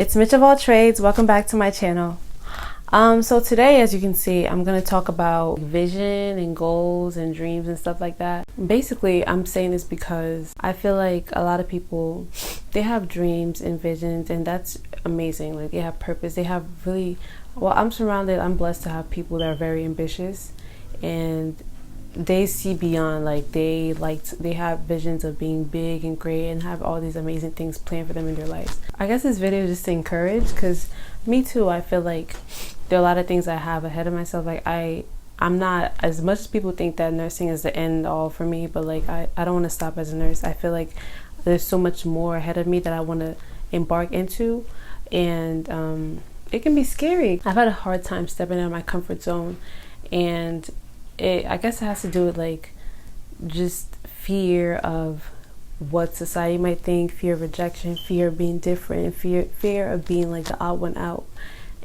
It's Mitch of All Trades. Welcome back to my channel. So today, as you can see, I'm going to talk about vision and goals and dreams and stuff like that. Basically, I'm saying this because I feel like a lot of people, they have dreams and visions, and that's amazing. Like, they have purpose. They have really, well, I'm blessed to have people that are very ambitious, and they see beyond. Like, they have visions of being big and great and have all these amazing things planned for them in their lives. I guess this video is just to encourage, because me too, I feel like there are a lot of things I have ahead of myself. Like, I'm not, as much as people think that nursing is the end all for me, but like I don't want to stop as a nurse. I feel like there's so much more ahead of me that I want to embark into, and it can be scary. I've had a hard time stepping out of my comfort zone, and I guess it has to do with like just fear of what society might think, fear of rejection, fear of being different, fear of being like the odd one out.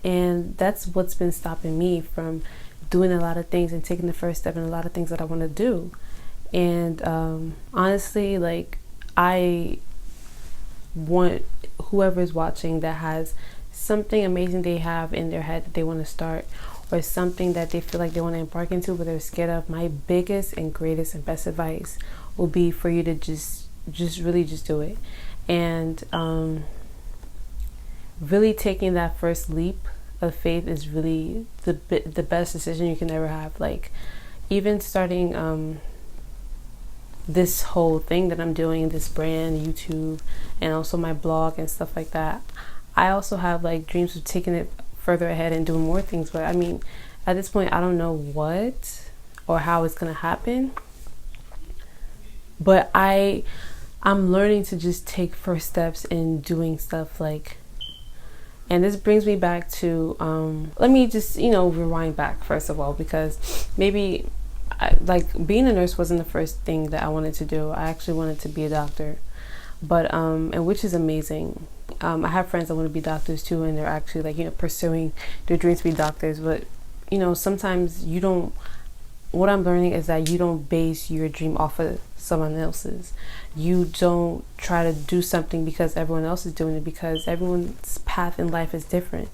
And that's what's been stopping me from doing a lot of things and taking the first step in a lot of things that I want to do. And honestly, like, I want whoever's watching that has something amazing they have in their head that they want to start, or something that they feel like they want to embark into but they're scared of, my biggest and greatest and best advice will be for you to just really just do it. And really taking that first leap of faith is really the best decision you can ever have. Like, even starting this whole thing that I'm doing, this brand, YouTube, and also my blog and stuff like that, I also have like dreams of taking it further ahead and doing more things. But I mean, at this point, I don't know what or how it's gonna happen, but I'm learning to just take first steps in doing stuff. Like, and this brings me back to let me just rewind back first of all, because maybe like being a nurse wasn't the first thing that I wanted to do. I actually wanted to be a doctor, but and which is amazing. I have friends that want to be doctors too, and they're actually like pursuing their dreams to be doctors. But sometimes you don't. What I'm learning is that you don't base your dream off of someone else's. You don't try to do something because everyone else is doing it, because everyone's path in life is different.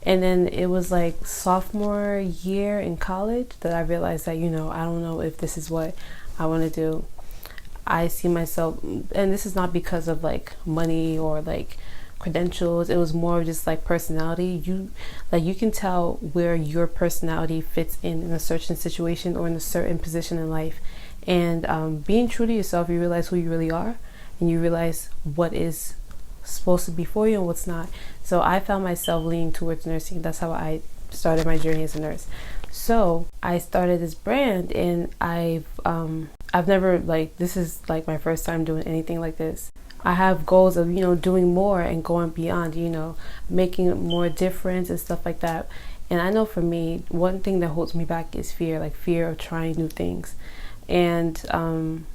And then it was like sophomore year in college that I realized that I don't know if this is what I want to do. I see myself, and this is not because of like money or like credentials. It was more of just like personality. You can tell where your personality fits in a certain situation or in a certain position in life. And being true to yourself, you realize who you really are, and you realize what is supposed to be for you and what's not. So I found myself leaning towards nursing. That's how I started my journey as a nurse. So I started this brand, and I've never, like, this is like my first time doing anything like this. I have goals of doing more and going beyond, making more difference and stuff like that. And I know for me, one thing that holds me back is fear, like fear of trying new things. And I'm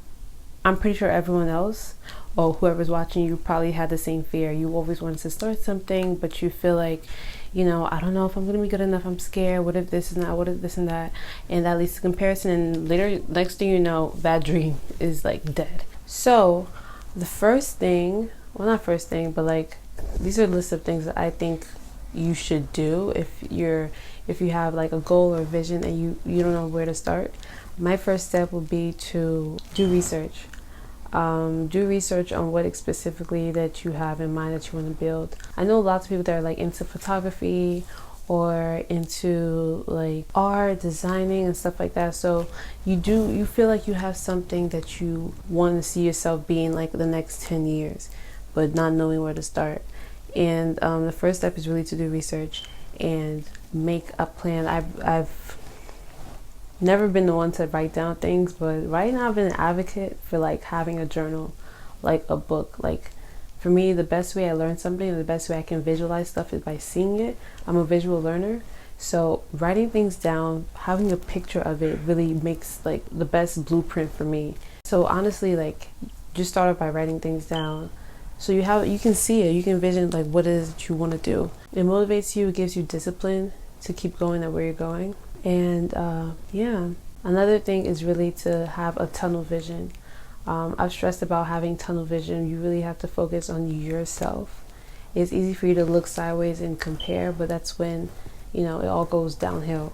pretty sure everyone else or whoever's watching, you probably had the same fear. You always wanted to start something, but you feel like, I don't know if I'm gonna be good enough. I'm scared. What if this and that? What if this and that? And that leads to comparison. And later, next thing you know, that dream is like dead. So the first thing, well, not first thing, but like, these are lists of things that I think you should do if you have like a goal or a vision and you don't know where to start. My first step would be to do research. Do research on what specifically that you have in mind that you want to build. I know lots of people that are like into photography or into like art, designing and stuff like that. So you feel like you have something that you want to see yourself being like the next 10 years, but not knowing where to start. And the first step is really to do research and make a plan. I've never been the one to write down things, but right now I've been an advocate for like having a journal, like a book. Like, for me, the best way I learn something and the best way I can visualize stuff is by seeing it. I'm a visual learner, so writing things down, having a picture of it really makes like the best blueprint for me. So honestly, like, just start off by writing things down, so you can see it, you can envision like what it is that you want to do. It motivates you, it gives you discipline to keep going at where you're going. And yeah, another thing is really to have a tunnel vision. I've stressed about having tunnel vision. You really have to focus on yourself it's easy for you to look sideways and compare, but that's when, you know, it all goes downhill.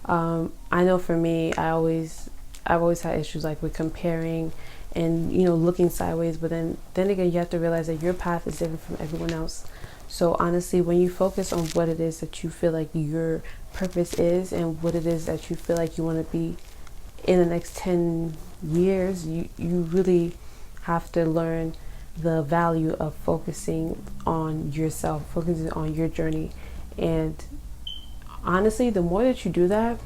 I know for me, I've always had issues like with comparing and, you know, looking sideways, but then again, you have to realize that your path is different from everyone else. So honestly, when you focus on what it is that you feel like your purpose is and what it is that you feel like you want to be in the next 10 years, you really have to learn the value of focusing on yourself, focusing on your journey. And honestly, the more that you do that,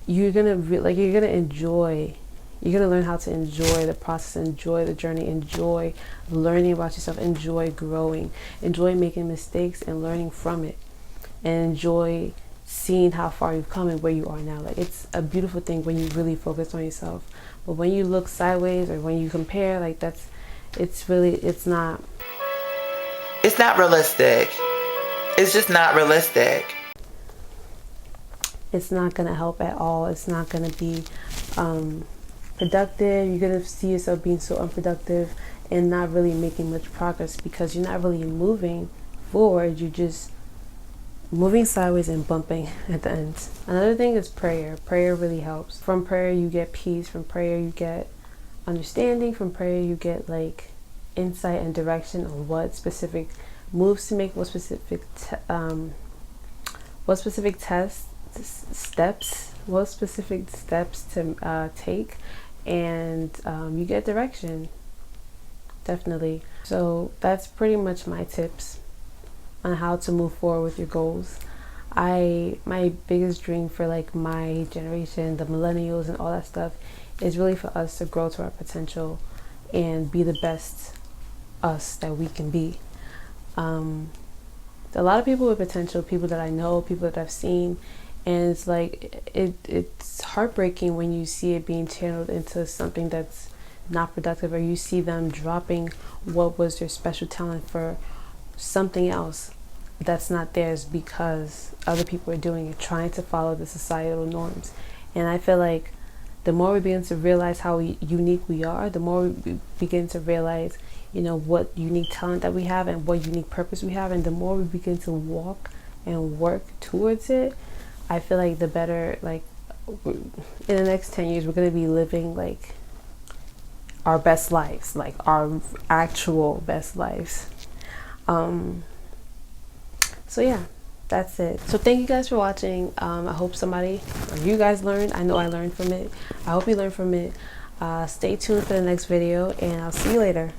you're gonna enjoy. You're gonna learn how to enjoy the process, enjoy the journey, enjoy learning about yourself, enjoy growing, enjoy making mistakes and learning from it, and enjoy seeing how far you've come and where you are now. Like, it's a beautiful thing when you really focus on yourself. But when you look sideways or when you compare, like, it's not realistic. It's just not realistic. It's not gonna help at all. It's not gonna be productive. You're gonna see yourself being so unproductive and not really making much progress because you're not really moving forward. You're just moving sideways and bumping at the end. Another thing is prayer. Prayer really helps. From prayer you get peace. From prayer you get understanding. From prayer you get like insight and direction on what specific moves to make, what specific steps to take, and you get direction, definitely. So that's pretty much my tips on how to move forward with your goals. My biggest dream for like my generation, the millennials and all that stuff, is really for us to grow to our potential and be the best us that we can be. A lot of people with potential, people that I know, people that I've seen, and it's like it's heartbreaking when you see it being channeled into something that's not productive, or you see them dropping what was their special talent for something else that's not theirs because other people are doing it, trying to follow the societal norms. And I feel like the more we begin to realize how unique we are, the more we begin to realize, you know, what unique talent that we have and what unique purpose we have, and the more we begin to walk and work towards it, I feel like the better, like, in the next 10 years, we're going to be living like our best lives, like our actual best lives. So yeah, that's it. So thank you guys for watching. I hope somebody or you guys learned. I know I learned from it. I hope you learned from it. Stay tuned for the next video, and I'll see you later.